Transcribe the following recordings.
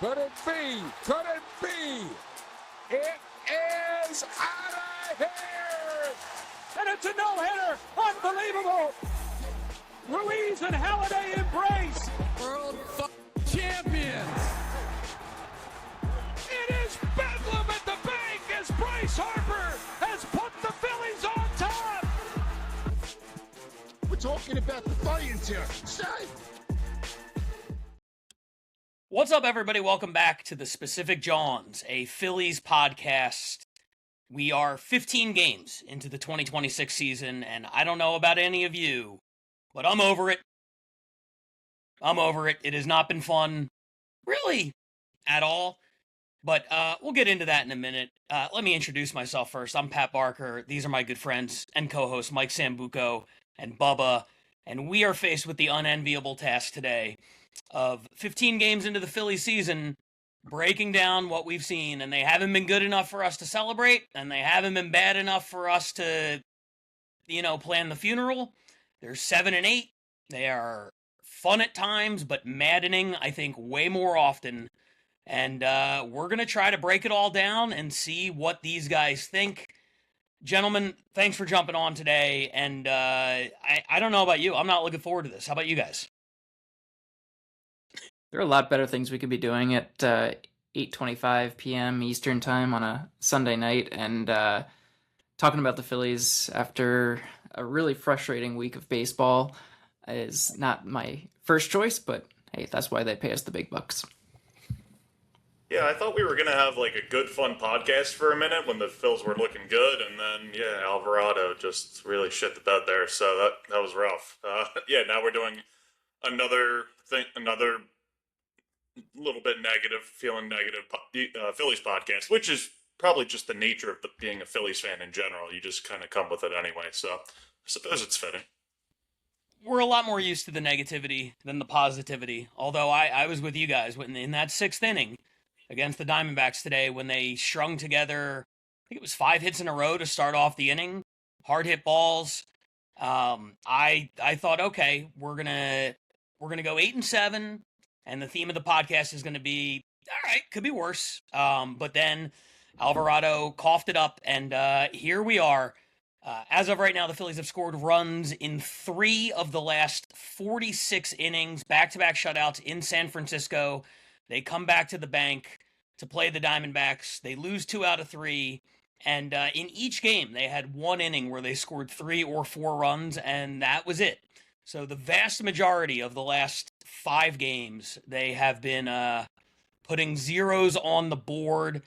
Could it be? Could it be? It is out of here! And it's a no-hitter! Unbelievable! Ruiz and Halladay embrace! World champions! It is bedlam at the bank as Bryce Harper has put the Phillies on top! We're talking about the Lions here. Say! What's up, everybody? Welcome back to the Specific Jawns, a Phillies podcast. We are 15 games into the 2026 season, and I don't know about any of you, but I'm over it. I'm over it. It has not been fun, really, at all. But we'll get into that in a minute. Let me introduce myself first. I'm Pat Barker. These are my good friends and co-hosts Mike Sambuco and Bubba, and we are faced with the unenviable task today of 15 games into the Phillies season, breaking down what we've seen, and they haven't been good enough for us to celebrate, and they haven't been bad enough for us to, plan the funeral. They're 7-8. They are fun at times, but maddening, I think, way more often. And we're going to try to break it all down and see what these guys think. Gentlemen, thanks for jumping on today. And I don't know about you. I'm not looking forward to this. How about you guys? There are a lot better things we could be doing at 8:25 p.m. Eastern time on a Sunday night, and talking about the Phillies after a really frustrating week of baseball is not my first choice, but hey, that's why they pay us the big bucks. Yeah, I thought we were going to have like a good fun podcast for a minute when the Phils were looking good, and then, Alvarado just really shit the bed there, so that was rough. Now we're doing another little bit negative, feeling negative Phillies podcast, which is probably just the nature of being a Phillies fan in general. You just kind of come with it anyway, so I suppose it's fitting. We're a lot more used to the negativity than the positivity, although I was with you guys in that sixth inning against the Diamondbacks today when they strung together, I think it was 5 hits in a row to start off the inning, hard hit balls. I thought, okay, we're gonna go 8-7. And the theme of the podcast is going to be, all right, could be worse. But then Alvarado coughed it up, and here we are. As of right now, the Phillies have scored runs in 3 of the last 46 innings, back-to-back shutouts in San Francisco. They come back to the bank to play the Diamondbacks. They lose 2 out of 3. And in each game, they had 1 inning where they scored 3 or 4 runs, and that was it. So the vast majority of the last 5 games, they have been putting zeros on the board.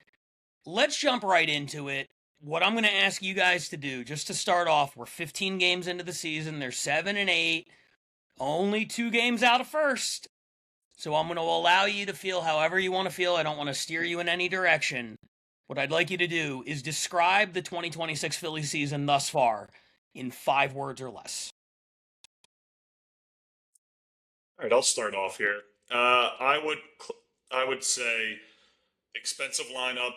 Let's jump right into it. What I'm going to ask you guys to do, just to start off, we're 15 games into the season. They're 7-8, only 2 games out of first. So I'm going to allow you to feel however you want to feel. I don't want to steer you in any direction. What I'd like you to do is describe the 2026 Phillies season thus far in 5 words or less. All right, I'll start off here. I would say expensive lineup,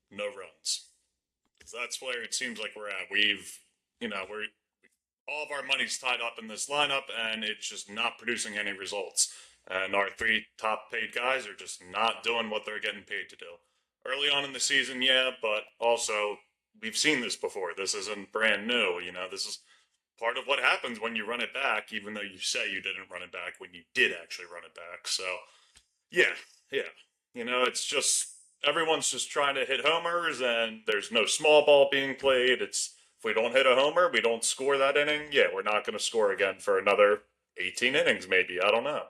no runs. Because that's where it seems like we're at. We're all of our money's tied up in this lineup, and it's just not producing any results. And our 3 top paid guys are just not doing what they're getting paid to do. Early on in the season, yeah, but also we've seen this before. This isn't brand new. This is part of what happens when you run it back, even though you say you didn't run it back when you did actually run it back. So, yeah. It's just, everyone's just trying to hit homers, and there's no small ball being played. If we don't hit a homer, we don't score that inning, we're not going to score again for another 18 innings maybe. I don't know.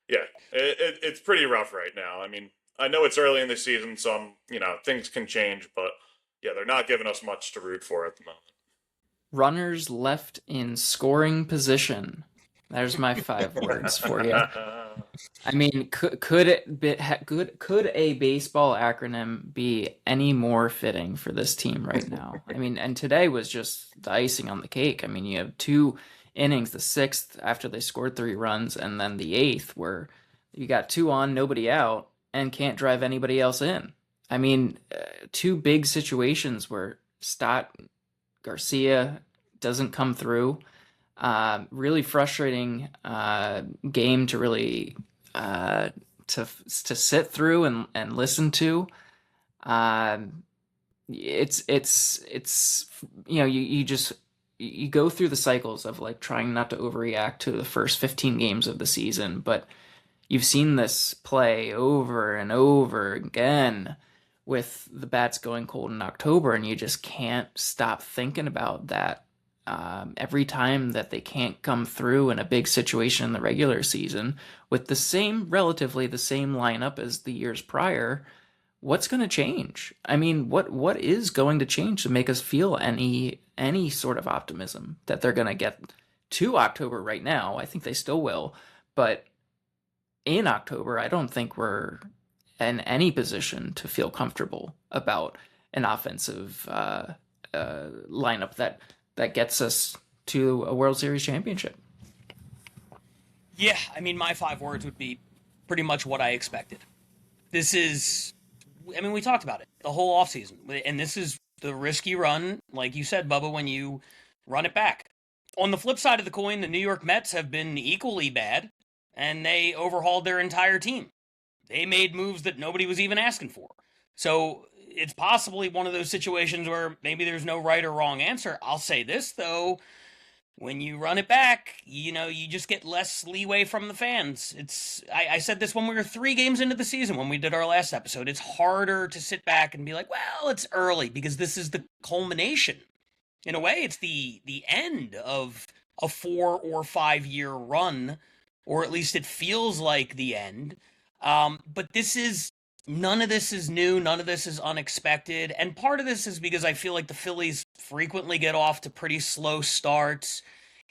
Yeah, it's pretty rough right now. I mean, I know it's early in the season, so things can change, but yeah, they're not giving us much to root for at the moment. Runners left in scoring position. There's my 5 words for you. I mean, could a baseball acronym be any more fitting for this team right now? I mean, and today was just the icing on the cake. I mean, you have 2 innings, the 6th after they scored 3 runs, and then the 8th where you got 2 on, nobody out, and can't drive anybody else in. I mean, 2 big situations where Stott Garcia doesn't come through. Really frustrating game to really to sit through and listen to. It's you go through the cycles of like trying not to overreact to the first 15 games of the season, but you've seen this play over and over again with the bats going cold in October, and you just can't stop thinking about that. Every time that they can't come through in a big situation in the regular season with relatively the same lineup as the years prior, what's going to change? I mean, what is going to change to make us feel any sort of optimism that they're going to get to October right now? I think they still will, but in October, I don't think we're in any position to feel comfortable about an offensive lineup that gets us to a World Series championship. Yeah, I mean, my 5 words would be pretty much what I expected. This is, I mean, we talked about it the whole offseason, and this is the risky run, like you said, Bubba, when you run it back. On the flip side of the coin, the New York Mets have been equally bad, and they overhauled their entire team. They made moves that nobody was even asking for. So it's possibly one of those situations where maybe there's no right or wrong answer. I'll say this, though. When you run it back, you just get less leeway from the fans. I said this when we were 3 games into the season, when we did our last episode. It's harder to sit back and be like, well, it's early, because this is the culmination. In a way, it's the end of a 4 or 5 year run, or at least it feels like the end. But none of this is new. None of this is unexpected. And part of this is because I feel like the Phillies frequently get off to pretty slow starts,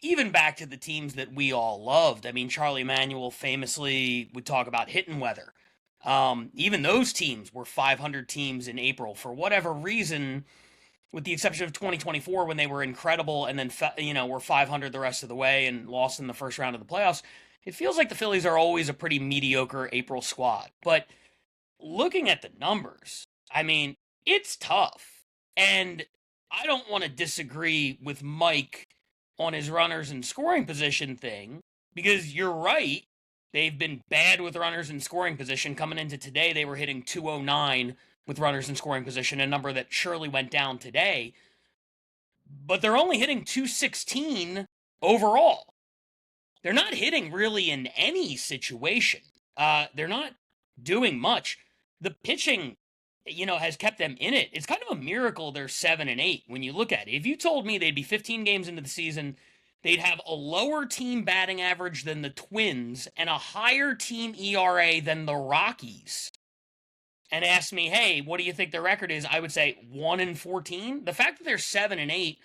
even back to the teams that we all loved. I mean, Charlie Manuel famously would talk about hitting weather. Even those teams were 500 teams in April for whatever reason, with the exception of 2024 when they were incredible and then, were 500 the rest of the way and lost in the first round of the playoffs. It feels like the Phillies are always a pretty mediocre April squad. But looking at the numbers, I mean, it's tough. And I don't want to disagree with Mike on his runners in scoring position thing, because you're right. They've been bad with runners in scoring position. Coming into today, they were hitting 209 with runners in scoring position, a number that surely went down today. But they're only hitting 216 overall. They're not hitting really in any situation. They're not doing much. The pitching, has kept them in it. It's kind of a miracle they're 7-8 when you look at it. If you told me they'd be 15 games into the season, they'd have a lower team batting average than the Twins and a higher team ERA than the Rockies, and asked me, hey, what do you think their record is? I would say 1-14. The fact that they're 7-8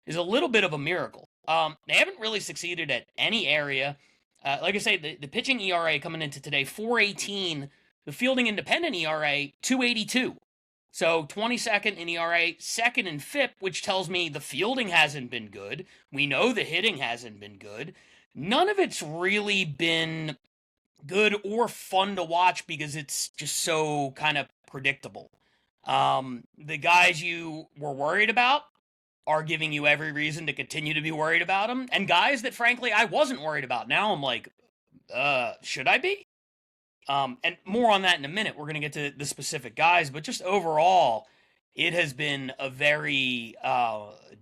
is a little bit of a miracle. They haven't really succeeded at any area. Like I say, the pitching ERA coming into today, 4.18. The fielding independent ERA, 2.82. So 22nd in ERA, second in FIP, which tells me the fielding hasn't been good. We know the hitting hasn't been good. None of it's really been good or fun to watch because it's just so kind of predictable. The guys you were worried about are giving you every reason to continue to be worried about them. And guys that, frankly, I wasn't worried about. Now I'm like, should I be? And more on that in a minute. We're going to get to the specific guys, but just overall, it has been a very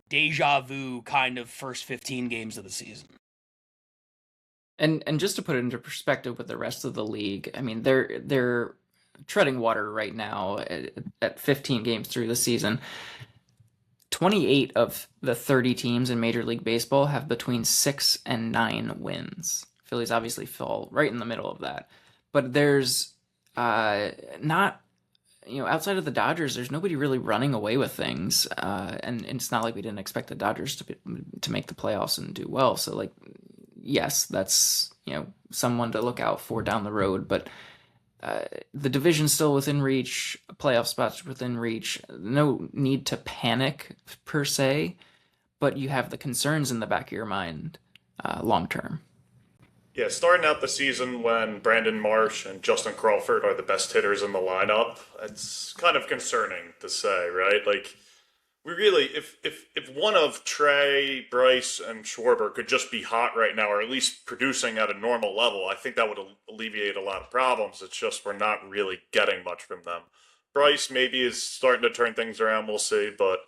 deja vu kind of first 15 games of the season. And just to put it into perspective with the rest of the league, I mean, they're treading water right now at 15 games through the season. 28 of the 30 teams in Major League Baseball have between 6 and 9 wins. Phillies obviously fall right in the middle of that. But there's not, outside of the Dodgers, there's nobody really running away with things. And it's not like we didn't expect the Dodgers to make the playoffs and do well. So, like, yes, that's, someone to look out for down the road. But the division's still within reach, playoff spots within reach. No need to panic, per se. But you have the concerns in the back of your mind long term. Yeah, starting out the season when Brandon Marsh and Justin Crawford are the best hitters in the lineup, it's kind of concerning to say, right? Like, we really, if one of Trey, Bryce, and Schwarber could just be hot right now, or at least producing at a normal level, I think that would alleviate a lot of problems. It's just we're not really getting much from them. Bryce maybe is starting to turn things around. We'll see, but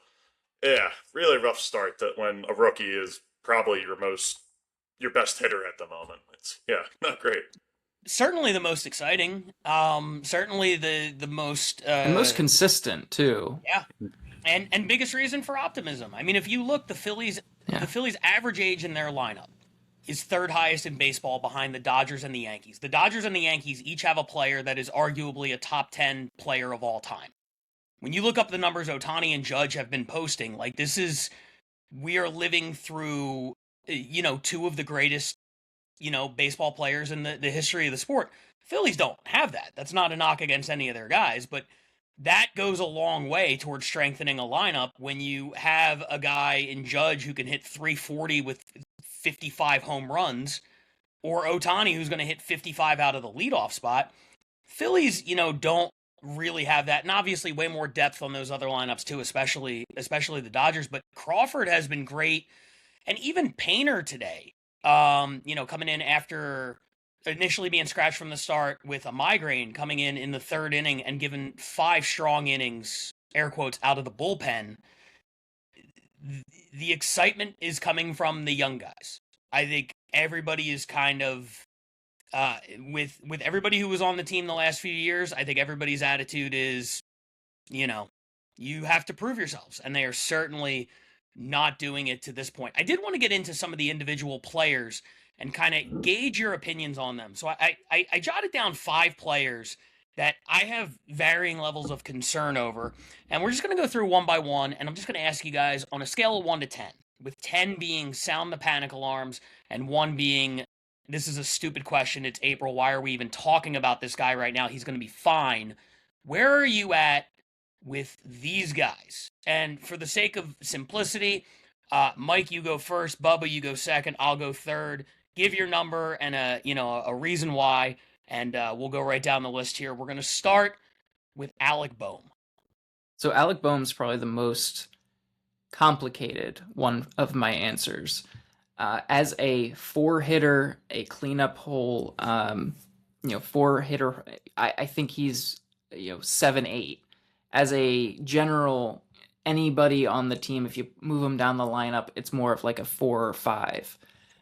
yeah, really rough start that when a rookie is probably your best hitter at the moment. It's not great. Certainly the most exciting. Certainly the most and most consistent too. yeah, and biggest reason for optimism. I mean, if you look, the Phillies average age in their lineup is third highest in baseball behind the Dodgers and the Yankees. The Dodgers and the Yankees each have a player that is arguably a top 10 player of all time. When you look up the numbers Ohtani and Judge have been posting, like we are living through, two of the greatest, baseball players in the history of the sport. Phillies don't have that. That's not a knock against any of their guys, but that goes a long way towards strengthening a lineup when you have a guy in Judge who can hit 340 with 55 home runs, or Ohtani who's going to hit 55 out of the leadoff spot. Phillies, don't really have that, and obviously way more depth on those other lineups too, especially the Dodgers. But Crawford has been great, and even Painter today, coming in after initially being scratched from the start with a migraine, coming in the third inning and given 5 strong innings, air quotes, out of the bullpen. The excitement is coming from the young guys. I think everybody is kind of with everybody who was on the team the last few years. I think everybody's attitude is, you have to prove yourselves, and they are certainly not doing it to this point. I did want to get into some of the individual players and kind of gauge your opinions on them. So I jotted down 5 players that I have varying levels of concern over, and we're just going to go through one by one, and I'm just going to ask you guys on a scale of 1 to 10, with 10 being sound the panic alarms, and 1 being, this is a stupid question, it's April, why are we even talking about this guy right now? He's going to be fine. Where are you at with these guys? And for the sake of simplicity, Mike, you go first, Bubba, you go second, I'll go third. Give your number and a reason why, and we'll go right down the list here. We're going to start with Alec Bohm. So Alec Bohm's probably the most complicated one of my answers. As a 4-hitter, a cleanup hole, 4-hitter, I think he's 7-8. As a general, anybody on the team, if you move him down the lineup, it's more of like a 4 or 5.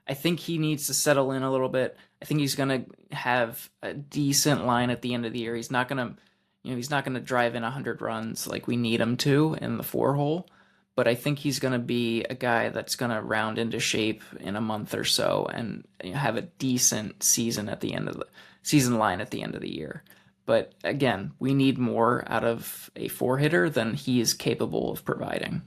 I think he needs to settle in a little bit. I think he's going to have a decent line at the end of the year. He's not going to drive in 100 runs like we need him to in the 4-hole, but I think he's going to be a guy that's going to round into shape in a month or so and have a decent season at the end of the season line at the end of the year. But again, we need more out of a 4-hitter than he is capable of providing.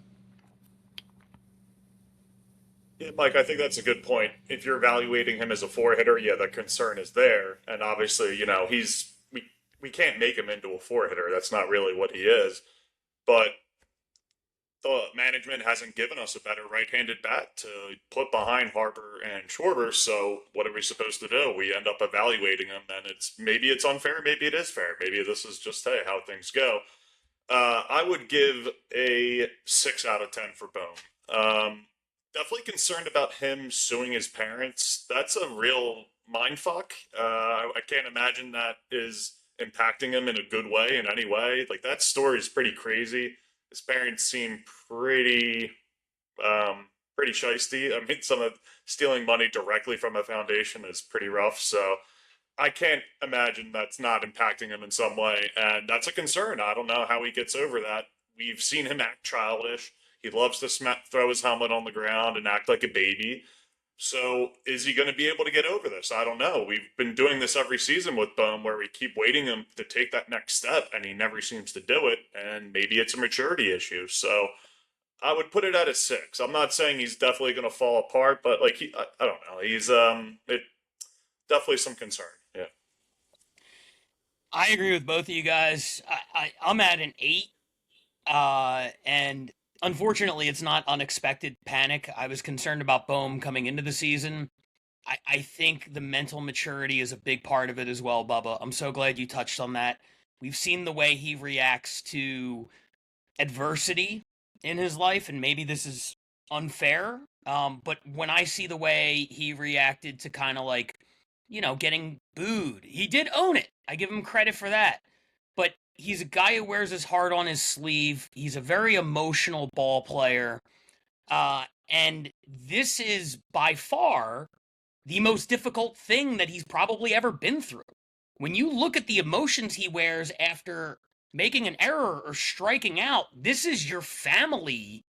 Yeah, Mike, I think that's a good point. If you're evaluating him as a 4-hitter, yeah, the concern is there, and obviously, we can't make him into a 4-hitter. That's not really what he is. But the management hasn't given us a better right-handed bat to put behind Harper and Schwarber. So what are we supposed to do? We end up evaluating him, and maybe it's unfair, maybe it is fair, maybe this is just how things go. I would give a 6 out of 10 for Bohm. Definitely concerned about him suing his parents. That's a real mindfuck. I can't imagine that is impacting him in a good way in any way. Like, that story is pretty crazy. His parents seem pretty shisty. I mean, some of stealing money directly from a foundation is pretty rough. So I can't imagine that's not impacting him in some way. And that's a concern. I don't know how he gets over that. We've seen him act childish. He loves to throw his helmet on the ground and act like a baby. So is he going to be able to get over this? I don't know. We've been doing this every season with Bohm where we keep waiting him to take that next step, and he never seems to do it, and maybe it's a maturity issue. So I would put it at a 6. I'm not saying he's definitely going to fall apart, but I don't know. He's definitely some concern. Yeah. I agree with both of you guys. I'm at an 8, and unfortunately, it's not unexpected panic. I was concerned about Bohm coming into the season. I think the mental maturity is a big part of it as well, Bubba. I'm so glad you touched on that. We've seen the way he reacts to adversity in his life, and maybe this is unfair, but when I see the way he reacted to kind of like, getting booed, he did own it. I give him credit for that. But he's a guy who wears his heart on his sleeve. He's a very emotional ball player. And this is by far the most difficult thing that he's probably ever been through. When you look at the emotions he wears after making an error or striking out, this is your family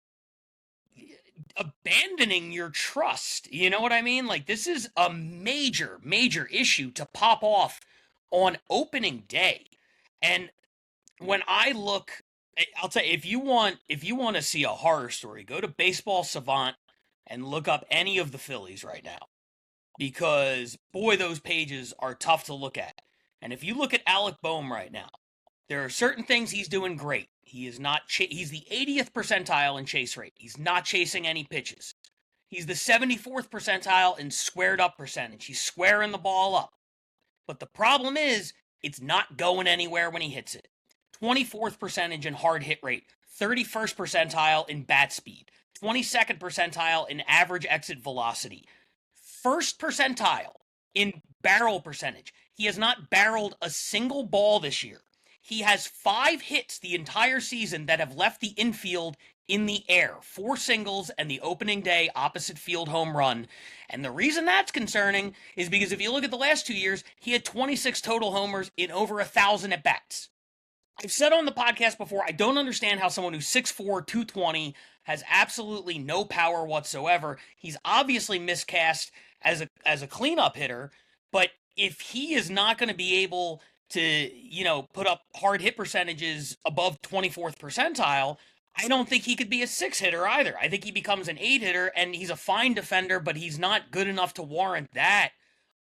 abandoning your trust. You know what I mean? Like, this is a major, major issue to pop off on opening day. And when I look, I'll tell you, if you want to see a horror story, go to Baseball Savant and look up any of the Phillies right now, because boy, those pages are tough to look at. And if you look at Alec Boehm right now, there are certain things he's doing great. He is not. He's the 80th percentile in chase rate. He's not chasing any pitches. He's the 74th percentile in squared up percentage. He's squaring the ball up. But the problem is, it's not going anywhere when he hits it. 24th percentage in hard hit rate, 31st percentile in bat speed, 22nd percentile in average exit velocity, first percentile in barrel percentage. He has not barreled a single ball this year. He has 5 hits the entire season that have left the infield in the air, 4 singles and the opening day opposite field home run. And the reason that's concerning is because if you look at the last 2 years, he had 26 total homers in over 1,000 at-bats. I've said on the podcast before, I don't understand how someone who's 6'4", 220, has absolutely no power whatsoever. He's obviously miscast as a cleanup hitter, but if he is not going to be able to, put up hard hit percentages above 24th percentile, I don't think he could be a 6 hitter either. I think he becomes an 8 hitter, and he's a fine defender, but he's not good enough to warrant that.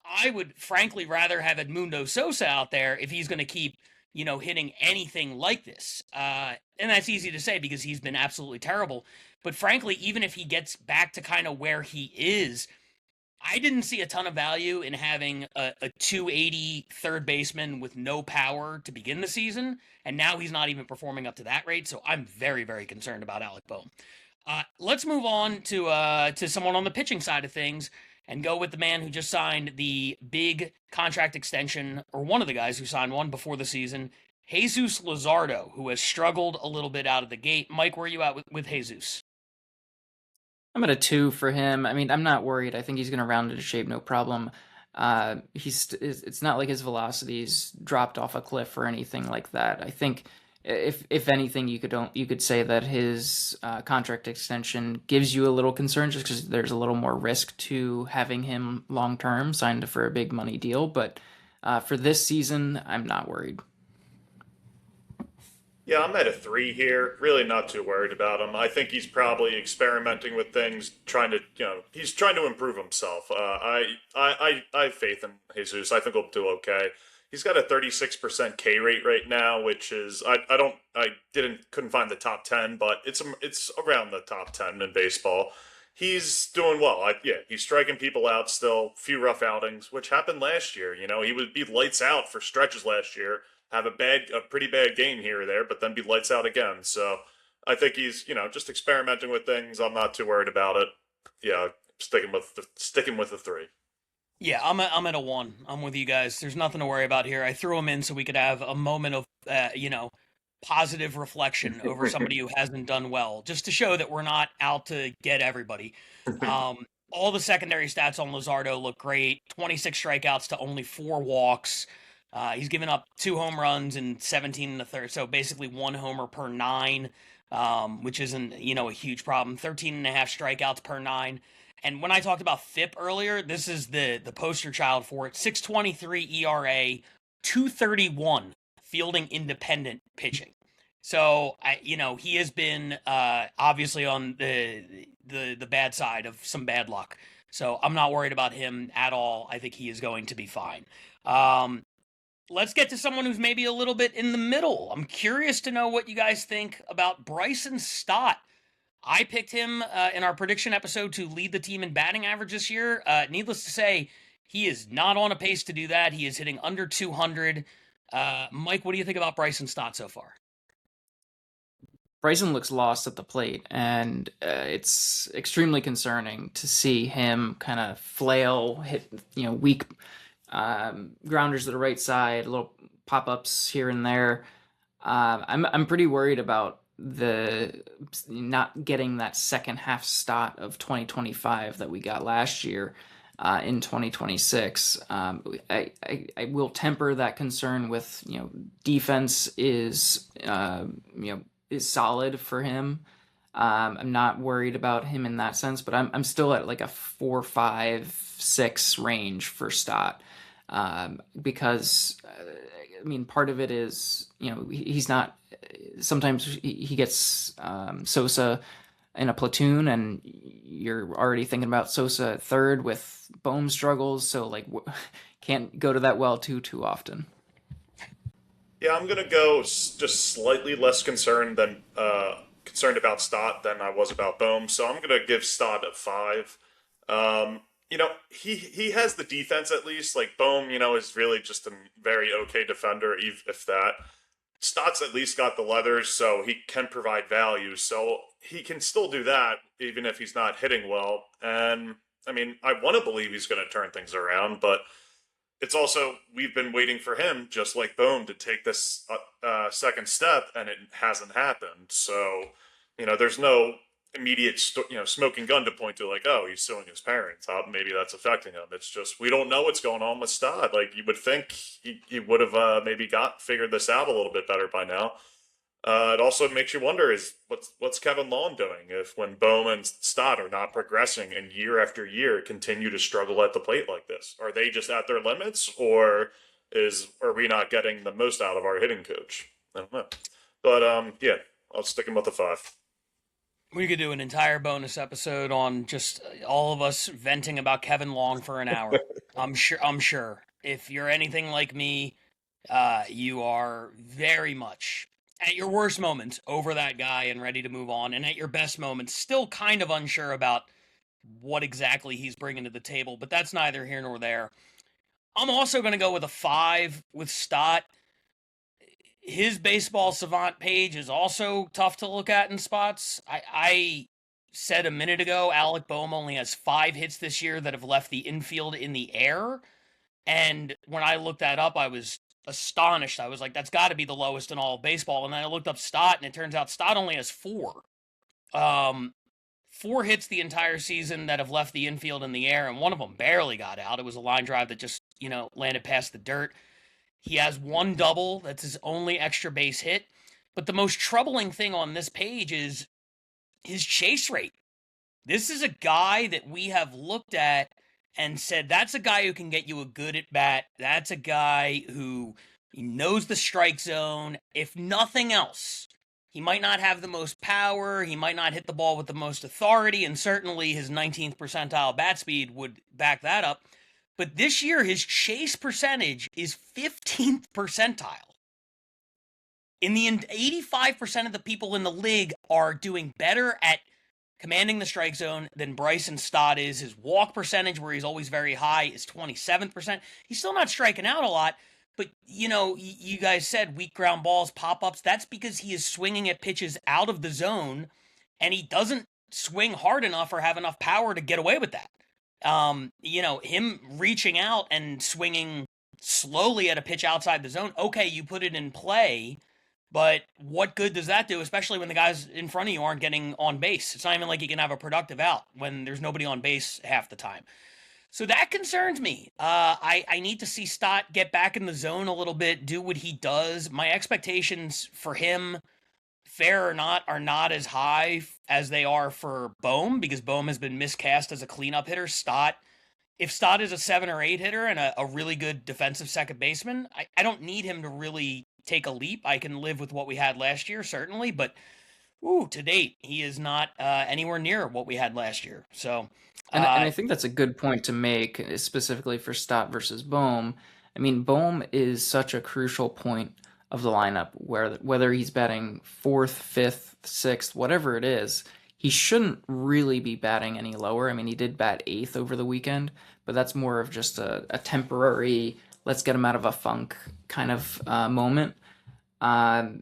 I would frankly rather have Edmundo Sosa out there if he's going to keep, hitting anything like this. And that's easy to say because he's been absolutely terrible. But frankly, even if he gets back to kind of where he is, I didn't see a ton of value in having a 280 third baseman with no power to begin the season, and now he's not even performing up to that rate, so I'm very, very concerned about Alec Boehm. Let's move on to someone on the pitching side of things and go with the man who just signed the big contract extension, or one of the guys who signed one before the season, Jesus Luzardo, who has struggled a little bit out of the gate. Mike, where are you at with Jesus? I'm at a 2 for him. I mean, I'm not worried. I think he's going to round into shape, no problem. It's not like his velocity's dropped off a cliff or anything like that. I think if anything, you could say that his contract extension gives you a little concern, just because there's a little more risk to having him long term signed for a big money deal. But for this season, I'm not worried. Yeah, I'm at a 3 here. Really not too worried about him. I think he's probably experimenting with things, he's trying to improve himself. I have faith in Jesus. I think he'll do okay. He's got a 36% K rate right now, which is couldn't find the top 10, but it's around the top 10 in baseball. He's doing well. He's striking people out still. Few rough outings, which happened last year. He would be lights out for stretches last year, have a pretty bad game here or there, but then be lights out again. So I think he's, just experimenting with things. I'm not too worried about it. Yeah, sticking with the 3. Yeah, I'm at a 1. I'm with you guys. There's nothing to worry about here. I threw him in so we could have a moment of, positive reflection over somebody who hasn't done well, just to show that we're not out to get everybody. All the secondary stats on Luzardo look great. 26 strikeouts to only 4 walks. He's given up 2 home runs and 17 in the third, so basically 1 homer per 9, which isn't, a huge problem. 13 and a half strikeouts per 9. And when I talked about FIP earlier, this is the poster child for it. 6.23 ERA, 2.31 fielding independent pitching. So he has been obviously on the bad side of some bad luck. So I'm not worried about him at all. I think he is going to be fine. Let's get to someone who's maybe a little bit in the middle. I'm curious to know what you guys think about Bryson Stott. I picked him in our prediction episode to lead the team in batting average this year. Needless to say, he is not on a pace to do that. He is hitting under 200. Mike, what do you think about Bryson Stott so far? Bryson looks lost at the plate, and it's extremely concerning to see him kind of flail, hit weak grounders to the right side, little pop-ups here and there. I'm pretty worried about the not getting that second half start of 2025 that we got last year in 2026. I will temper that concern with defense is is solid for him. I'm not worried about him in that sense, but I'm still at like a 4, 5, 6 range for Stott. Because part of it is he's not. Sometimes he gets Sosa in a platoon, and you're already thinking about Sosa at third with Bohm struggles, so can't go to that well too often. Yeah, I'm gonna go just slightly less concerned about Stott than I was about Bohm, so I'm gonna give Stott a 5. He has the defense at least. Like Bohm, is really just a very okay defender, if that. Stott's at least got the leathers, so he can provide value. So he can still do that, even if he's not hitting well. And I want to believe he's going to turn things around, but it's also, we've been waiting for him, just like Bohm, to take this second step, and it hasn't happened. So, there's no immediate smoking gun to point to, like, oh, he's suing his parents, maybe that's affecting him. It's just, we don't know what's going on with Stott. Like, you would think he would have maybe figured this out a little bit better by now. It also makes you wonder, is what's Kevin Long doing if, when Bohm and Stott are not progressing and year after year continue to struggle at the plate like this? Are they just at their limits, or are we not getting the most out of our hitting coach? I don't know. But yeah, I'll stick him with a 5. We could do an entire bonus episode on just all of us venting about Kevin Long for an hour. I'm sure. If you're anything like me, you are very much at your worst moments over that guy and ready to move on, and at your best moments still kind of unsure about what exactly he's bringing to the table, but that's neither here nor there. I'm also going to go with a 5 with Stott. His baseball savant page is also tough to look at in spots. I said a minute ago, Alec Bohm only has 5 hits this year that have left the infield in the air. And when I looked that up, I was astonished. I was like, that's got to be the lowest in all of baseball. And then I looked up Stott, and it turns out Stott only has 4. 4 hits the entire season that have left the infield in the air, and one of them barely got out. It was a line drive that just, landed past the dirt. He has 1 double. That's his only extra base hit. But the most troubling thing on this page is his chase rate. This is a guy that we have looked at and said, that's a guy who can get you a good at bat. That's a guy who knows the strike zone. If nothing else, he might not have the most power. He might not hit the ball with the most authority. And certainly his 19th percentile bat speed would back that up. But this year, his chase percentage is 15th percentile. In the 85% of the people in the league are doing better at commanding the strike zone than Bryson Stott is. His walk percentage, where he's always very high, is 27%. He's still not striking out a lot, but, you guys said weak ground balls, pop-ups. That's because he is swinging at pitches out of the zone, and he doesn't swing hard enough or have enough power to get away with that. Him reaching out and swinging slowly at a pitch outside the zone, okay, you put it in play, but what good does that do, especially when the guys in front of you aren't getting on base? It's not even like you can have a productive out when there's nobody on base half the time. So that concerns me. I need to see Stott get back in the zone a little bit, do what he does. My expectations for him, fair or not, are not as high as they are for Bohm, because Bohm has been miscast as a cleanup hitter. If Stott is a 7 or 8 hitter and a really good defensive second baseman, I don't need him to really take a leap. I can live with what we had last year, certainly, but to date, he is not anywhere near what we had last year. So, and I think that's a good point to make, specifically for Stott versus Bohm. Bohm is such a crucial point of the lineup, whether he's batting 4th, 5th, 6th, whatever it is, he shouldn't really be batting any lower. He did bat 8th over the weekend, but that's more of just a temporary, let's get him out of a funk kind of moment. I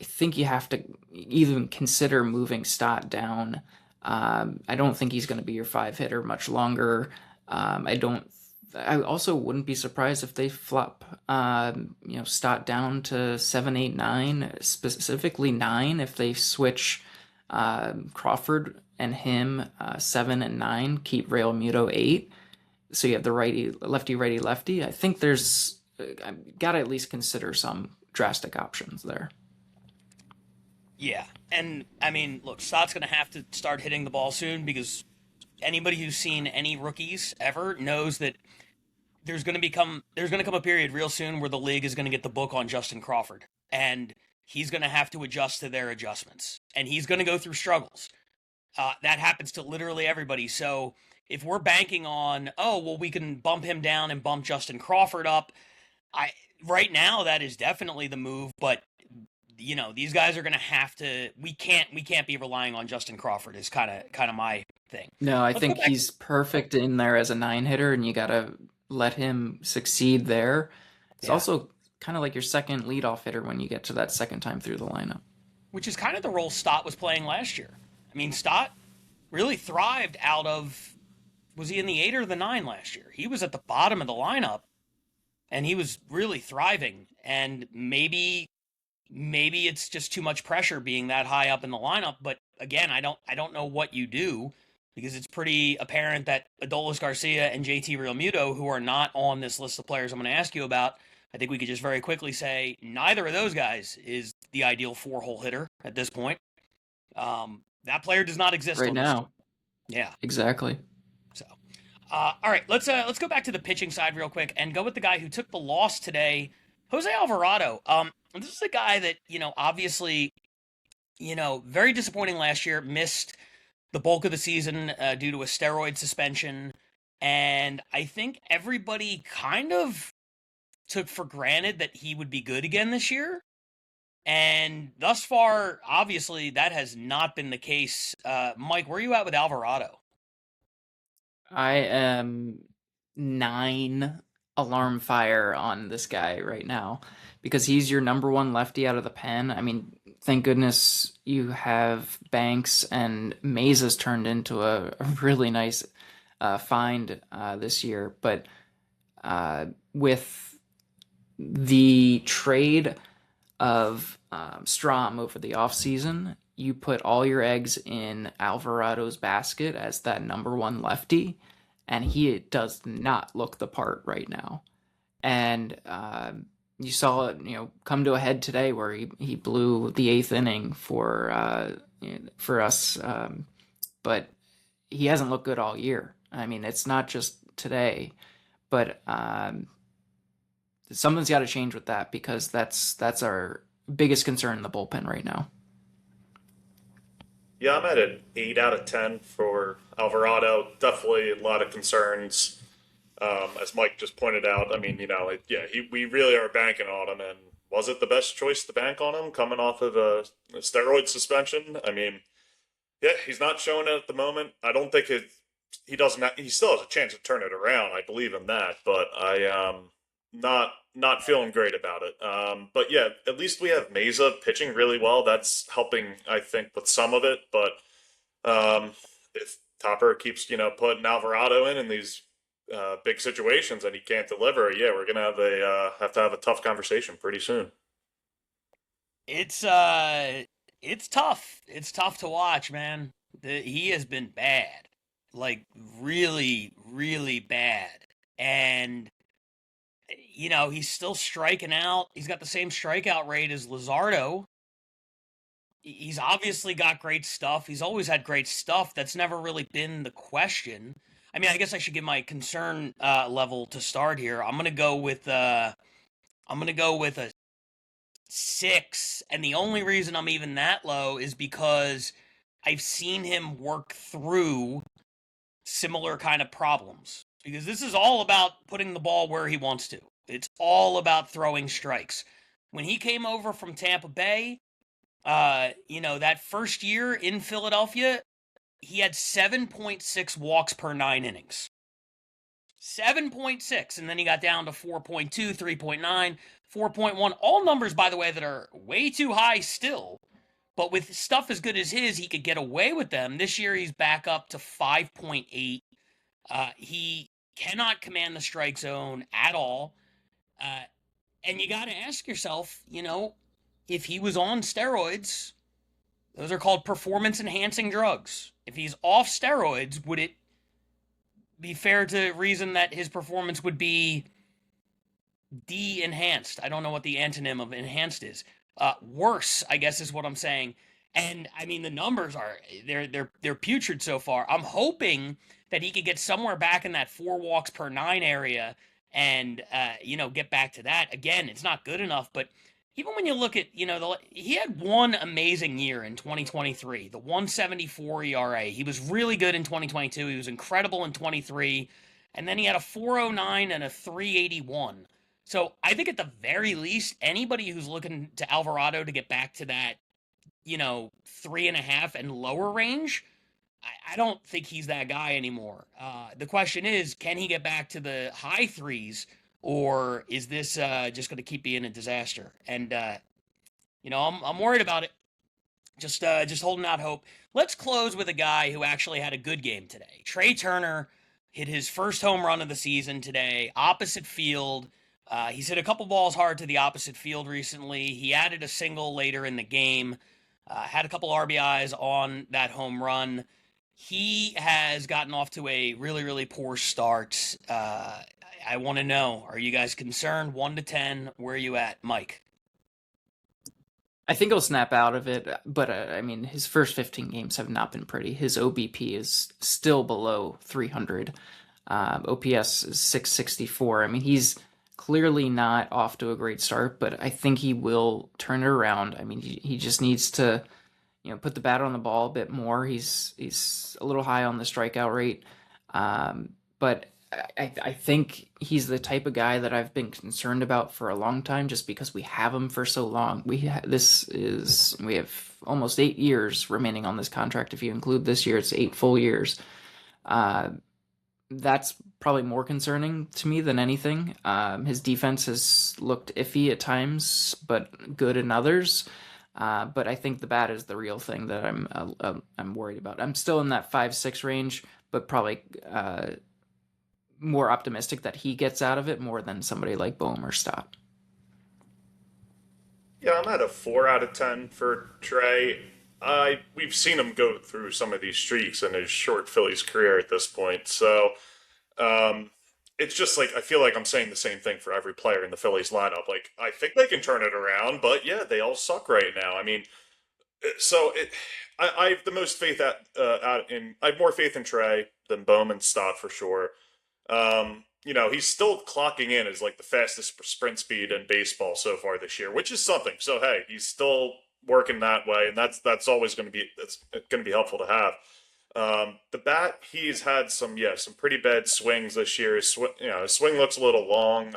think you have to even consider moving Stott down. I don't think he's going to be your 5 hitter much longer. I also wouldn't be surprised if they flop, Stott down to 7, 8, 9, specifically 9 if they switch Crawford and him 7 and 9, keep Real Muto 8. So you have the lefty, righty, lefty. I think there's got to at least consider some drastic options there. Yeah, and I mean, look, Stott's going to have to start hitting the ball soon because anybody who's seen any rookies ever knows that there's going to come a period real soon where the league is going to get the book on Justin Crawford, and he's going to have to adjust to their adjustments, and he's going to go through struggles. That happens to literally everybody. So if we're banking on, oh well, we can bump him down and bump Justin Crawford up, right now that is definitely the move, but these guys are going to have to. We can't be relying on Justin Crawford. Is kind of my thing. No, I think he's perfect in there as a 9 hitter, and you got to let him succeed there. It's also kind of like your second leadoff hitter when you get to that second time through the lineup, which is kind of the role Stott was playing last year. I mean, Stott really thrived out of. Was he in the 8 or the 9 last year? He was at the bottom of the lineup, and he was really thriving. And maybe it's just too much pressure being that high up in the lineup. But again, I don't know what you do because it's pretty apparent that Adolis Garcia and JT Realmuto, who are not on this list of players I'm going to ask you about, I think we could just very quickly say neither of those guys is the ideal 4-hole hitter at this point. That player does not exist right now. Yeah, exactly. So, all right, let's go back to the pitching side real quick and go with the guy who took the loss today, Jose Alvarado. This is a guy that, obviously, very disappointing last year, missed the bulk of the season due to a steroid suspension. And I think everybody kind of took for granted that he would be good again this year. And thus far, obviously, that has not been the case. Mike, where are you at with Alvarado? I am 9 alarm fire on this guy right now because he's your number 1 lefty out of the pen. I mean, thank goodness you have Banks, and Mesa's turned into a really nice find this year. But with the trade of Strom over the offseason, you put all your eggs in Alvarado's basket as that number 1 lefty, and he does not look the part right now. And you saw it, come to a head today where he blew the 8th inning for us, but he hasn't looked good all year. I mean, it's not just today, but something's got to change with that because that's our biggest concern in the bullpen right now. Yeah, I'm at an 8 out of 10 for Alvarado. Definitely a lot of concerns. As Mike just pointed out, I mean, we really are banking on him. And was it the best choice to bank on him coming off of a steroid suspension? I mean, yeah, he's not showing it at the moment. I don't think he still has a chance to turn it around. I believe in that, but I not feeling great about it. But yeah, at least we have Mesa pitching really well. That's helping, I think, with some of it. But if Topper keeps, putting Alvarado in these big situations and he can't deliver, yeah, we're gonna have to have a tough conversation pretty soon. It's tough. It's tough to watch, man. He has been bad, like really, really bad, and he's still striking out. He's got the same strikeout rate as Luzardo. He's obviously got great stuff. He's always had great stuff. That's never really been the question. I mean, I guess I should give my concern level to start here. I'm gonna go with a 6, and the only reason I'm even that low is because I've seen him work through similar kind of problems. Because this is all about putting the ball where he wants to. It's all about throwing strikes. When he came over from Tampa Bay, that first year in Philadelphia, he had 7.6 walks per 9 innings. 7.6, and then he got down to 4.2, 3.9, 4.1. All numbers, by the way, that are way too high still. But with stuff as good as his, he could get away with them. This year, he's back up to 5.8. He cannot command the strike zone at all. And you got to ask yourself, if he was on steroids, those are called performance-enhancing drugs. If he's off steroids, would it be fair to reason that his performance would be de-enhanced? I don't know what the antonym of enhanced is. Worse, I guess is what I'm saying. And I mean, the numbers are they're putrid so far. I'm hoping that he could get somewhere back in that 4 walks per 9 area and get back to that. Again, it's not good enough, but even when you look at, he had one amazing year in 2023, the 174 ERA. He was really good in 2022. He was incredible in 23. And then he had a 409 and a 381. So I think at the very least, anybody who's looking to Alvarado to get back to that, 3.5 and lower range, I don't think he's that guy anymore. The question is, can he get back to the high threes, or is this just going to keep being a disaster? And I'm worried about it. Just holding out hope. Let's close with a guy who actually had a good game today. Trey Turner hit his first home run of the season today, opposite field. He's hit a couple balls hard to the opposite field recently. He added a single later in the game. Had a couple RBIs on that home run. He has gotten off to a really, really poor start. I want to know, are you guys concerned? 1 to 10, where are you at, Mike? I think he'll snap out of it, but his first 15 games have not been pretty. His OBP is still below 300. OPS is 664. I mean, he's clearly not off to a great start, but I think he will turn it around. I mean, he just needs to, put the bat on the ball a bit more. He's a little high on the strikeout rate, but I think he's the type of guy that I've been concerned about for a long time, just because we have him for so long. We have almost 8 years remaining on this contract. If you include this year, it's 8 full years. That's probably more concerning to me than anything. His defense has looked iffy at times, but good in others. But I think the bat is the real thing that I'm worried about. I'm still in that 5-6 range, but probably more optimistic that he gets out of it more than somebody like Bohm or Stott. Yeah, I'm at a 4 out of 10 for Trey. We've seen him go through some of these streaks in his short Phillies career at this point. So it's just like I feel like I'm saying the same thing for every player in the Phillies lineup. Like, I think they can turn it around, but yeah, they all suck right now. I mean, I have the most faith I have more faith in Trey than Bohm and Stott for sure. He's still clocking in as like the fastest sprint speed in baseball so far this year, which is something. So hey, he's still working that way, and that's always going to be helpful to have. The bat, he's had some pretty bad swings this year. His swing looks a little long.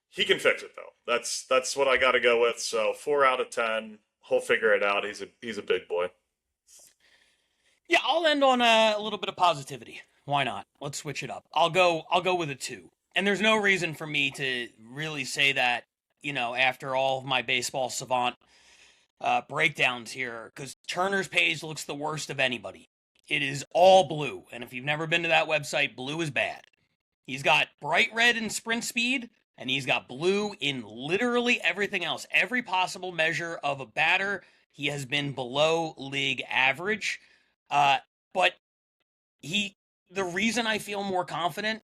He can fix it though. That's what I got to go with. So 4 out of 10. He'll figure it out. He's a big boy. Yeah, I'll end on a little bit of positivity. Why not? Let's switch it up. I'll go with a 2. And there's no reason for me to really say that, after all of my baseball savant breakdowns here, because Turner's page looks the worst of anybody. It is all blue, and if you've never been to that website, blue is bad. He's got bright red in sprint speed, and he's got blue in literally everything else. Every possible measure of a batter, he has been below league average. But the reason I feel more confident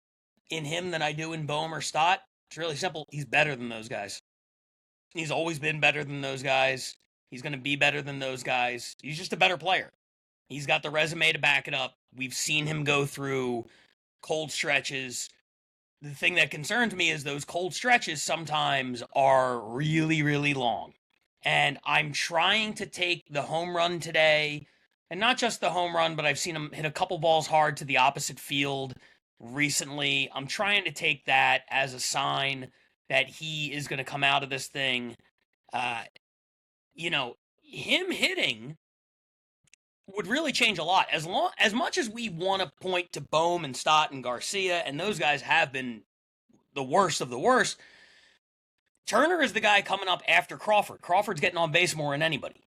in him than I do in Bohm or Stott, it's really simple. He's better than those guys. He's always been better than those guys. He's going to be better than those guys. He's just a better player. He's got the resume to back it up. We've seen him go through cold stretches. The thing that concerns me is those cold stretches sometimes are really, really long. And I'm trying to take the home run today, and not just the home run, but I've seen him hit a couple balls hard to the opposite field recently. I'm trying to take that as a sign that he is going to come out of this thing. Him hitting would really change a lot. As much as we want to point to Bohm and Stott and Garcia, and those guys have been the worst of the worst, Turner is the guy coming up after Crawford. Crawford's getting on base more than anybody.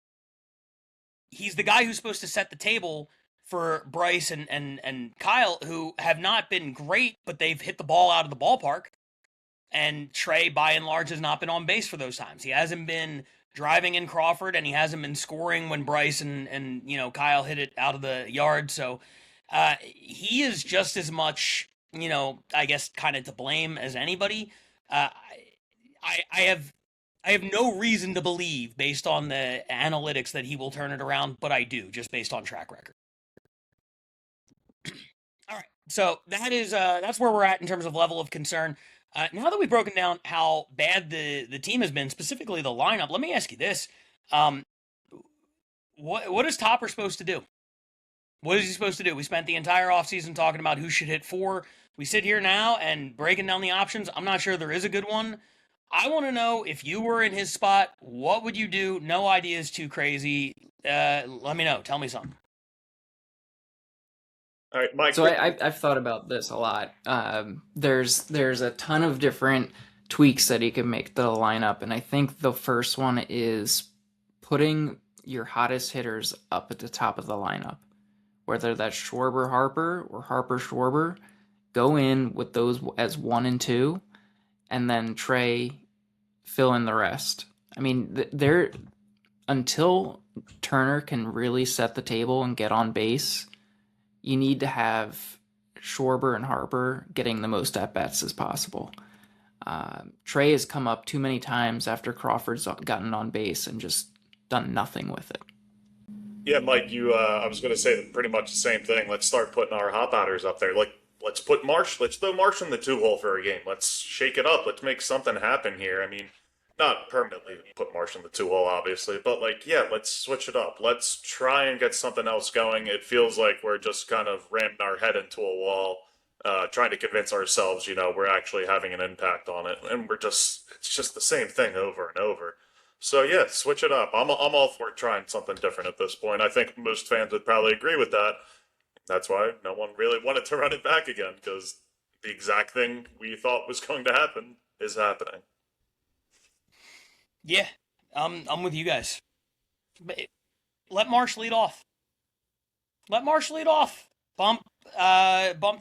He's the guy who's supposed to set the table for Bryce and Kyle, who have not been great, but they've hit the ball out of the ballpark. And Trey, by and large, has not been on base for those times. He hasn't been driving in Crawford, and he hasn't been scoring when Bryce and Kyle hit it out of the yard. So he is just as much, I guess, kind of to blame as anybody. I have no reason to believe, based on the analytics, that he will turn it around, but I do, just based on track record. All right, so that's where we're at in terms of level of concern. Now that we've broken down how bad the team has been, specifically the lineup, let me ask you this: what is Topper supposed to do? What is he supposed to do? We spent the entire offseason talking about who should hit 4. We sit here now and breaking down the options. I'm not sure there is a good one. I want to know, if you were in his spot, what would you do? No idea is too crazy. Let me know. Tell me something. All right, Mike. So I've thought about this a lot. There's a ton of different tweaks that he can make to the lineup, and I think the first one is putting your hottest hitters up at the top of the lineup. Whether that's Schwarber Harper or Harper Schwarber, go in with those as 1 and 2, and then Trey fill in the rest. I mean, until Turner can really set the table and get on base, you need to have Schwarber and Harper getting the most at-bats as possible. Trey has come up too many times after Crawford's gotten on base and just done nothing with it. Yeah, Mike, I was going to say pretty much the same thing. Let's start putting our hot batters up there. Let's throw Marsh in the 2-hole for a game. Let's shake it up. Let's make something happen here. I mean, not permanently put Marsh in the 2-hole, obviously, but let's switch it up. Let's try and get something else going. It feels like we're just kind of ramming our head into a wall, trying to convince ourselves, we're actually having an impact on it, and it's just the same thing over and over. So yeah, switch it up. I'm all for trying something different at this point. I think most fans would probably agree with that. That's why no one really wanted to run it back again, because the exact thing we thought was going to happen is happening. Yeah, I'm with you guys. Let Marsh lead off. Bump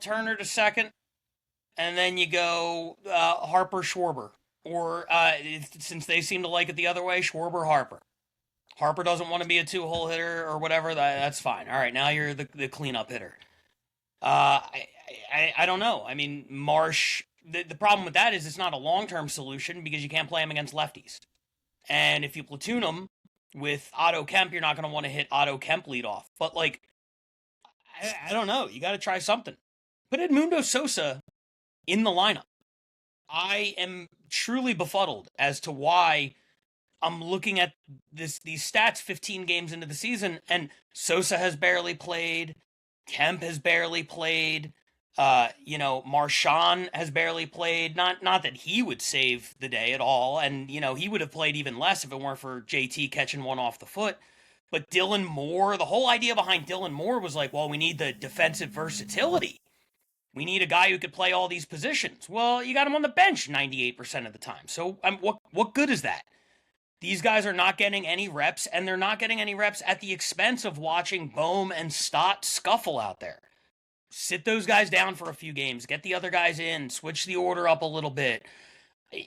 Turner to second, and then you go Harper Schwarber. Or, since they seem to like it the other way, Schwarber Harper. Harper doesn't want to be a 2-hole hitter or whatever. That's fine. All right, now you're the cleanup hitter. I don't know. I mean, Marsh. The problem with that is it's not a long-term solution, because you can't play him against lefties. And if you platoon him with Otto Kemp, you're not going to want to hit Otto Kemp leadoff. But I don't know. You got to try something. Put Edmundo Sosa in the lineup. I am truly befuddled as to why I'm looking at these stats 15 games into the season, and Sosa has barely played, Kemp has barely played, Marchand has barely played. Not that he would save the day at all, and he would have played even less if it weren't for JT catching one off the foot. But Dylan Moore, the whole idea behind Dylan Moore was we need the defensive versatility. We need a guy who could play all these positions. Well, you got him on the bench 98% of the time. So what good is that? These guys are not getting any reps, and they're not getting any reps at the expense of watching Bohm and Stott scuffle out there. Sit those guys down for a few games. Get the other guys in. Switch the order up a little bit.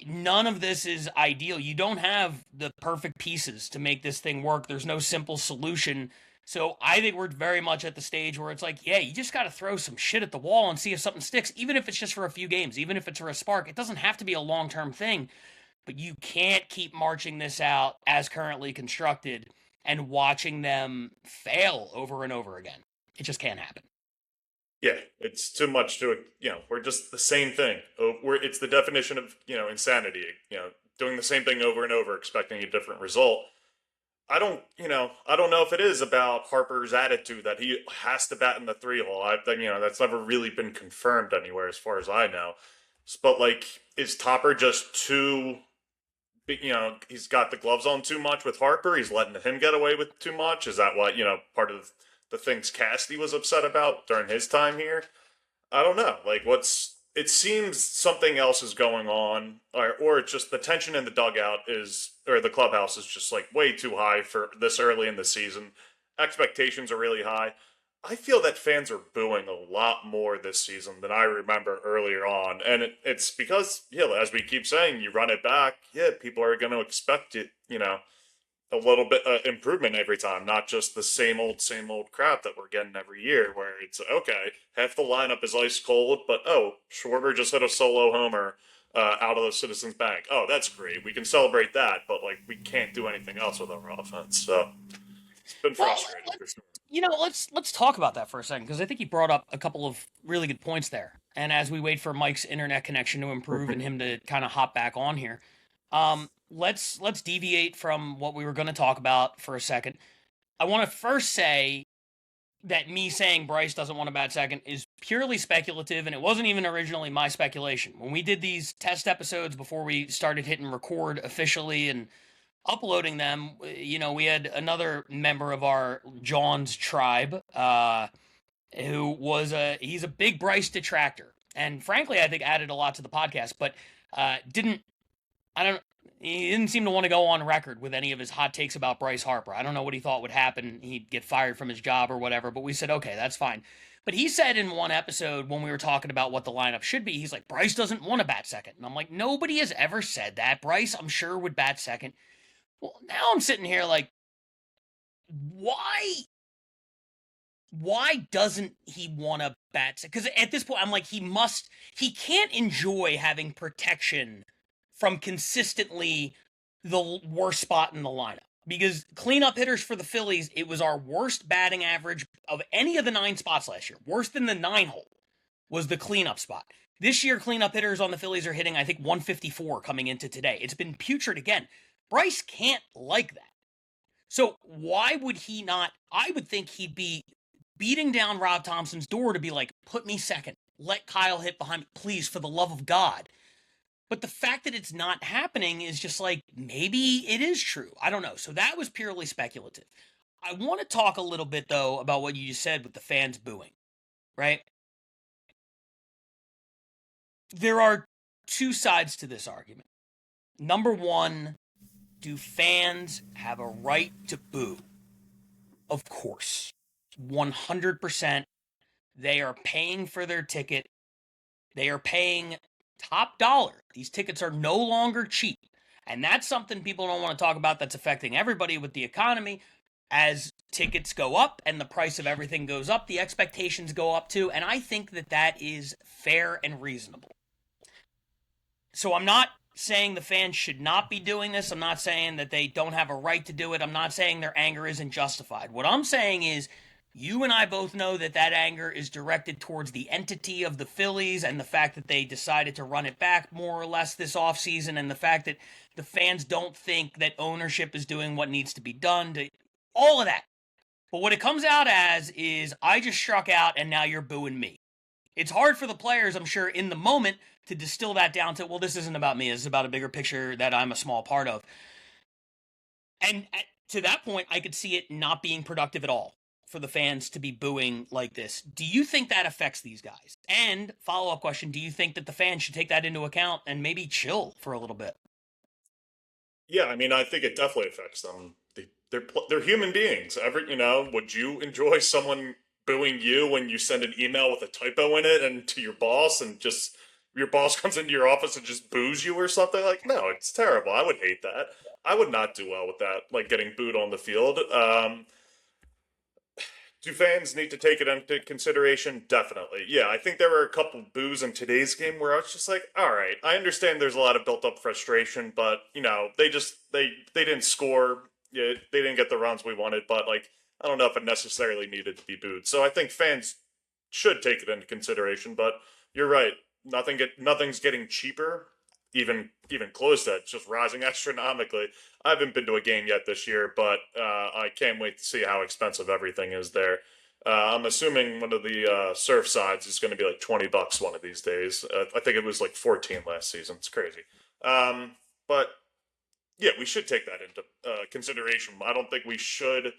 None of this is ideal. You don't have the perfect pieces to make this thing work. There's no simple solution. So I think we're very much at the stage where it's you just got to throw some shit at the wall and see if something sticks, even if it's just for a few games, even if it's for a spark. It doesn't have to be a long-term thing, but you can't keep marching this out as currently constructed and watching them fail over and over again. It just can't happen. Yeah, it's too much to, we're just the same thing. It's the definition of, insanity, doing the same thing over and over, expecting a different result. I don't know if it is about Harper's attitude that he has to bat in the 3-hole. That's never really been confirmed anywhere as far as I know. But is Topper just too, he's got the gloves on too much with Harper? He's letting him get away with too much? Is that what, part of the things Cassidy was upset about during his time here. I don't know. Like, it seems something else is going on, or just the tension in the dugout or the clubhouse is just like way too high for this early in the season. Expectations are really high. I feel that fans are booing a lot more this season than I remember earlier on. And it's because, as we keep saying, you run it back, people are going to expect it, a little bit improvement every time, not just the same old crap that we're getting every year, where it's okay, half the lineup is ice cold, but Schwarber just hit a solo homer out of the Citizens Bank. Oh, that's great. We can celebrate that, but like we can't do anything else with our offense. So it's been frustrating for sure. Let's talk about that for a second, because I think he brought up a couple of really good points there. And as we wait for Mike's internet connection to improve and him to kind of hop back on here, let's deviate from what we were going to talk about for a second. I want to first say that me saying Bryce doesn't want a bad second is purely speculative, and it wasn't even originally my speculation. When we did these test episodes before we started hitting record officially and uploading them, we had another member of our Jawns tribe he's a big Bryce detractor, and frankly I think added a lot to the podcast, but he didn't seem to want to go on record with any of his hot takes about Bryce Harper. I don't know what he thought would happen. He'd get fired from his job or whatever, but we said, okay, that's fine. But he said in one episode when we were talking about what the lineup should be, he's like, Bryce doesn't want to bat second. And I'm like, nobody has ever said that. Bryce, I'm sure, would bat second. Well, now I'm sitting here like, why doesn't he want to bat second? Because at this point, I'm like, he can't enjoy having protection from consistently the worst spot in the lineup. Because cleanup hitters for the Phillies, it was our worst batting average of any of the 9 spots last year. Worse than the 9-hole was the cleanup spot. This year, cleanup hitters on the Phillies are hitting, I think, 154 coming into today. It's been putrid again. Bryce can't like that. So why would he not? I would think he'd be beating down Rob Thompson's door to be like, put me second. Let Kyle hit behind me, please, for the love of God. But the fact that it's not happening is just like, maybe it is true. I don't know. So that was purely speculative. I want to talk a little bit, though, about what you just said with the fans booing, right? There are 2 sides to this argument. Number one, do fans have a right to boo? Of course. 100%. They are paying for their ticket. They are paying top dollar. These tickets are no longer cheap. And that's something people don't want to talk about that's affecting everybody with the economy. As tickets go up and the price of everything goes up, the expectations go up too. And I think that is fair and reasonable. So I'm not saying the fans should not be doing this. I'm not saying that they don't have a right to do it. I'm not saying their anger isn't justified. What I'm saying is, you and I both know that anger is directed towards the entity of the Phillies and the fact that they decided to run it back more or less this offseason, and the fact that the fans don't think that ownership is doing what needs to be done, to all of that. But what it comes out as is, I just struck out and now you're booing me. It's hard for the players, I'm sure, in the moment to distill that down to, well, this isn't about me. This is about a bigger picture that I'm a small part of. And to that point, I could see it not being productive at all for the fans to be booing like this. Do you think that affects these guys? And follow-up question, do you think that the fans should take that into account and maybe chill for a little bit? Yeah, I mean, I think it definitely affects them. They're human beings. Would you enjoy someone booing you when you send an email with a typo in it and to your boss, and just your boss comes into your office and just boos you or something? Like, no, it's terrible. I would hate that. I would not do well with that, like getting booed on the field. Do fans need to take it into consideration? Definitely. Yeah, I think there were a couple boos in today's game where I was just like, all right, I understand there's a lot of built-up frustration, but, they didn't score. Yeah, they didn't get the runs we wanted, but, like, I don't know if it necessarily needed to be booed. So I think fans should take it into consideration, but you're right. Nothing's getting cheaper, even close to that. It's just rising astronomically. I haven't been to a game yet this year, but I can't wait to see how expensive everything is there. I'm assuming one of the surf sides is going to be like $20 one of these days. I think it was like 14 last season. It's crazy. But yeah, we should take that into consideration. I don't think we should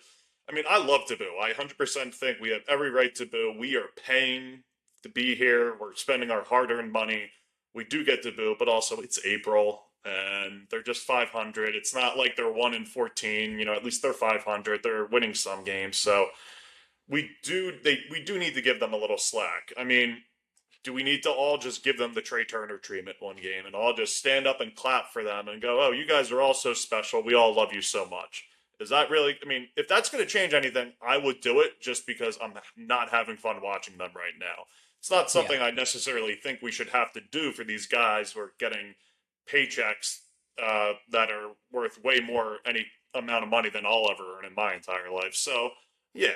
I mean, I love to boo. I 100% think we have every right to boo. We are paying to be here. We're spending our hard-earned money. We do get to boo, but also it's April and they're just 500. It's not like they're 1-14. At least they're 500. They're winning some games, so we do need to give them a little slack. I mean, do we need to all just give them the Trey Turner treatment one game and all just stand up and clap for them and go, oh, you guys are all so special. We all love you so much. Is that really, I mean, if that's going to change anything, I would do it just because I'm not having fun watching them right now. It's not something I necessarily think we should have to do for these guys who are getting paychecks that are worth way more any amount of money than I'll ever earn in my entire life. So, yeah,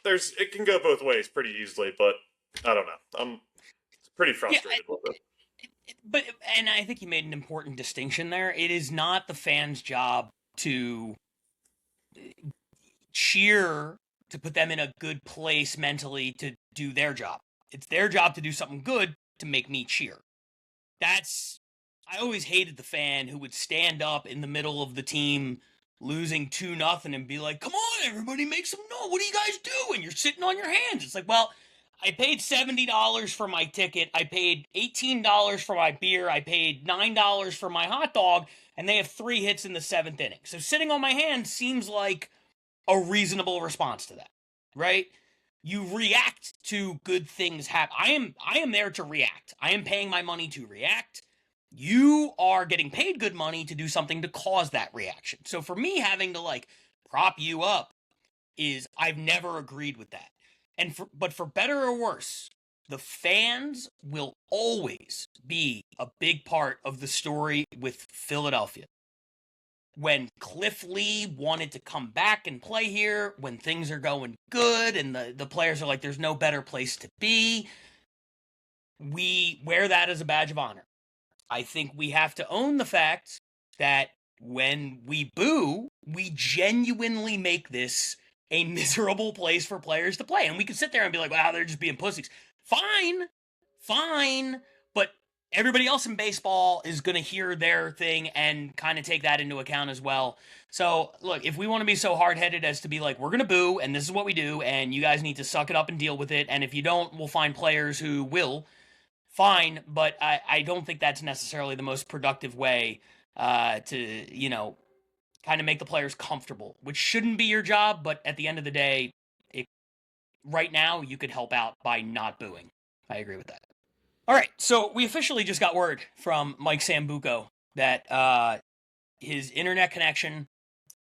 it can go both ways pretty easily, but I don't know. I'm pretty frustrated with it. But I think you made an important distinction there. It is not the fans' job to cheer to put them in a good place mentally to do their job. It's their job to do something good to make me cheer. I always hated the fan who would stand up in the middle of the team losing 2-0 and be like, come on, everybody make some noise. What are you guys doing? You're sitting on your hands. It's like, well, I paid $70 for my ticket. I paid $18 for my beer. I paid $9 for my hot dog, and they have 3 hits in the 7th inning. So sitting on my hands seems like a reasonable response to that, right? You react to good things happen. I am there to react. I am paying my money to react. You are getting paid good money to do something to cause that reaction. So for me, having to prop you up I've never agreed with that. But for better or worse, the fans will always be a big part of the story with Philadelphia. When Cliff Lee wanted to come back and play here, when things are going good and the players are like, there's no better place to be, we wear that as a badge of honor. I think we have to own the fact that when we boo, we genuinely make this a miserable place for players to play. And we can sit there and be like, wow, they're just being pussies. Fine. But everybody else in baseball is going to hear their thing and kind of take that into account as well. So, look, if we want to be so hard-headed as to be like, we're going to boo, and this is what we do, and you guys need to suck it up and deal with it, and if you don't, we'll find players who will, fine, but I don't think that's necessarily the most productive way to, kind of make the players comfortable, which shouldn't be your job, but at the end of the day, right now, you could help out by not booing. I agree with that. All right, so we officially just got word from Mike Sambuco that his internet connection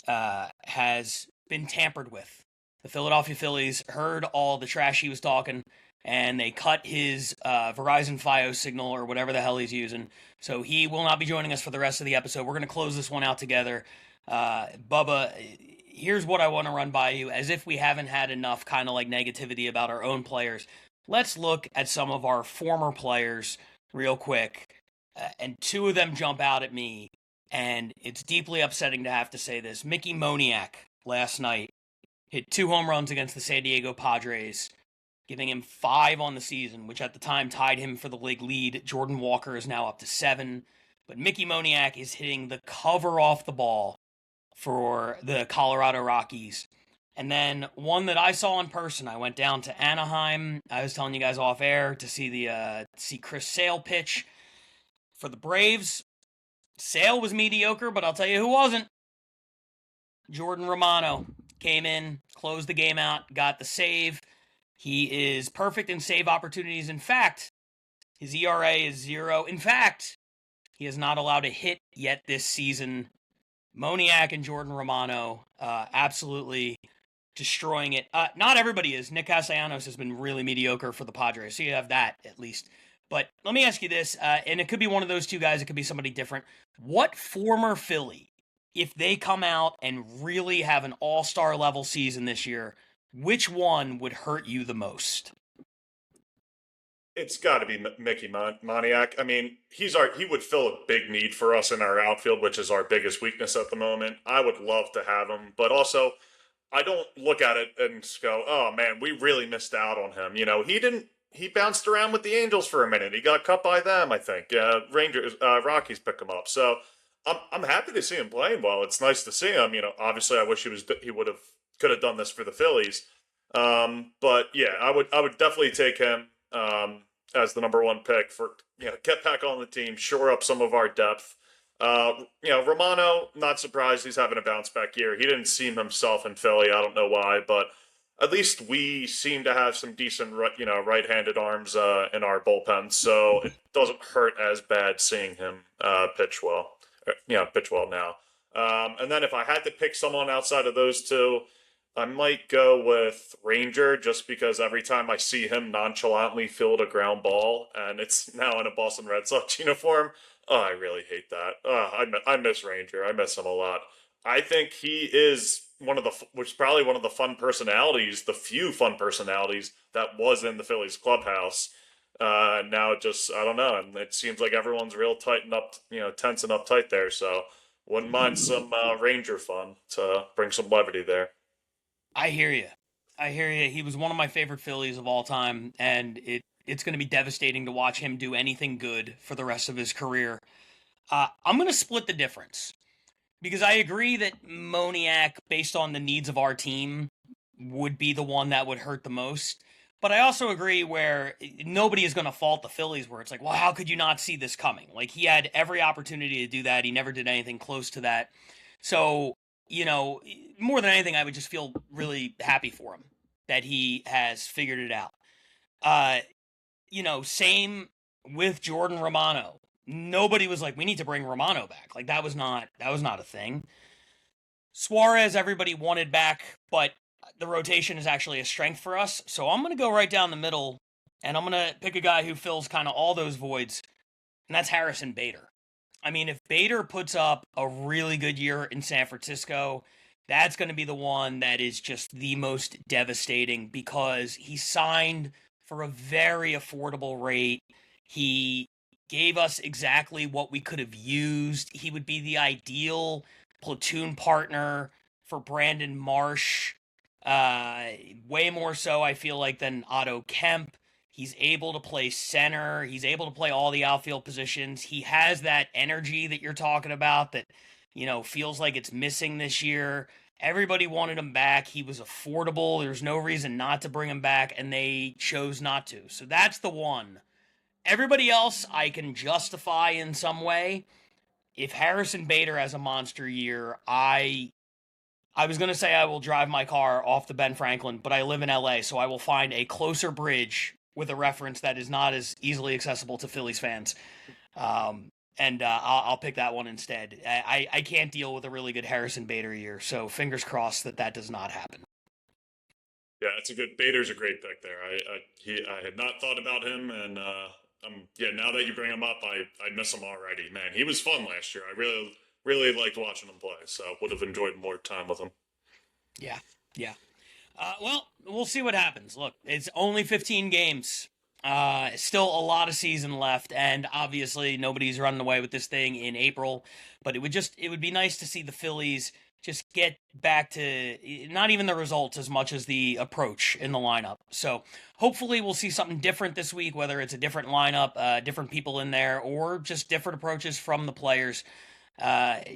has been tampered with. The Philadelphia Phillies heard all the trash he was talking, and they cut his Verizon Fios signal or whatever the hell he's using. So he will not be joining us for the rest of the episode. We're going to close this one out together. Bubba, here's what I want to run by you. As if we haven't had enough kind of negativity about our own players, let's look at some of our former players real quick. And 2 of them jump out at me, and it's deeply upsetting to have to say this. Mickey Moniak last night hit 2 home runs against the San Diego Padres, giving him 5 on the season, which at the time tied him for the league lead. Jordan Walker is now up to 7. But Mickey Moniak is hitting the cover off the ball for the Colorado Rockies. And then one that I saw in person, I went down to Anaheim. I was telling you guys off air to see Chris Sale pitch for the Braves. Sale was mediocre, but I'll tell you who wasn't. Jordan Romano came in, closed the game out, got the save. He is perfect in save opportunities. In fact, his ERA is 0. In fact, he is not allowed a hit yet this season. Moniak and Jordan Romano absolutely destroying it. Not everybody is. Nick Castellanos has been really mediocre for the Padres, so you have that at least. But let me ask you this, and it could be one of those 2 guys, it could be somebody different. What former Philly, if they come out and really have an all-star level season this year, which one would hurt you the most? It's got to be Mickey Moniak. I mean, he would fill a big need for us in our outfield, which is our biggest weakness at the moment. I would love to have him, but also I don't look at it and go, "Oh man, we really missed out on him." He bounced around with the Angels for a minute. He got cut by them, I think. Rockies pick him up. So I'm happy to see him playing well. It's nice to see him. Obviously I wish he would have could have done this for the Phillies. But yeah, I would definitely take him as the number one pick for get back on the team, shore up some of our depth. Romano, not surprised he's having a bounce back year. He didn't seem himself in Philly. I don't know why, but at least we seem to have some decent, right-handed arms in our bullpen, so it doesn't hurt as bad seeing him pitch well. Pitch well now. And then if I had to pick someone outside of those two, I might go with Ranger, just because every time I see him nonchalantly field a ground ball, and it's now in a Boston Red Sox uniform, oh, I really hate that. I miss Ranger. I miss him a lot. I think he is which is probably one of the the few fun personalities that was in the Phillies clubhouse. Now I don't know, and it seems like everyone's real tightened up, tense and uptight there. So wouldn't mind some Ranger fun to bring some levity there. I hear you. He was one of my favorite Phillies of all time, and it's going to be devastating to watch him do anything good for the rest of his career. I'm going to split the difference, because I agree that Moniak, based on the needs of our team, would be the one that would hurt the most. But I also agree where nobody is going to fault the Phillies, where it's like, well, how could you not see this coming? Like, he had every opportunity to do that. He never did anything close to that. So, more than anything, I would just feel really happy for him that he has figured it out. Same with Jordan Romano. Nobody was like, we need to bring Romano back. Like, that was not a thing. Suarez, everybody wanted back, but the rotation is actually a strength for us. So I'm going to go right down the middle, and I'm going to pick a guy who fills kind of all those voids, and that's Harrison Bader. I mean, if Bader puts up a really good year in San Francisco, that's going to be the one that is just the most devastating, because he signed for a very affordable rate. He gave us exactly what we could have used. He would be the ideal platoon partner for Brandon Marsh. Way more so, I feel like, than Otto Kemp. He's able to play center. He's able to play all the outfield positions. He has that energy that you're talking about that, feels like it's missing this year. Everybody wanted him back. He was affordable. There's no reason not to bring him back, and they chose not to. So that's the one. Everybody else I can justify in some way. If Harrison Bader has a monster year, I was going to say I will drive my car off the Ben Franklin, but I live in LA, so I will find a closer bridge with a reference that is not as easily accessible to Phillies fans. I'll pick that one instead. I can't deal with a really good Harrison Bader year, so fingers crossed that does not happen. Yeah, Bader's a great pick there. I had not thought about him, and now that you bring him up, I miss him already. Man, he was fun last year. I really liked watching him play, so would have enjoyed more time with him. Yeah. Well, we'll see what happens. Look, it's only 15 games. Still a lot of season left, and obviously nobody's running away with this thing in April, but it would be nice to see the Phillies just get back to not even the results as much as the approach in the lineup. So hopefully we'll see something different this week, whether it's a different lineup, different people in there, or just different approaches from the players. That's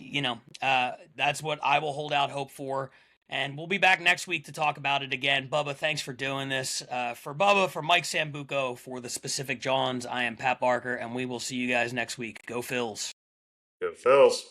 what I will hold out hope for. And we'll be back next week to talk about it again. Bubba, thanks for doing this. For Bubba, for Mike Sambuco, for the specific Jawns, I am Pat Barker, and we will see you guys next week. Go Phils. Go Phils.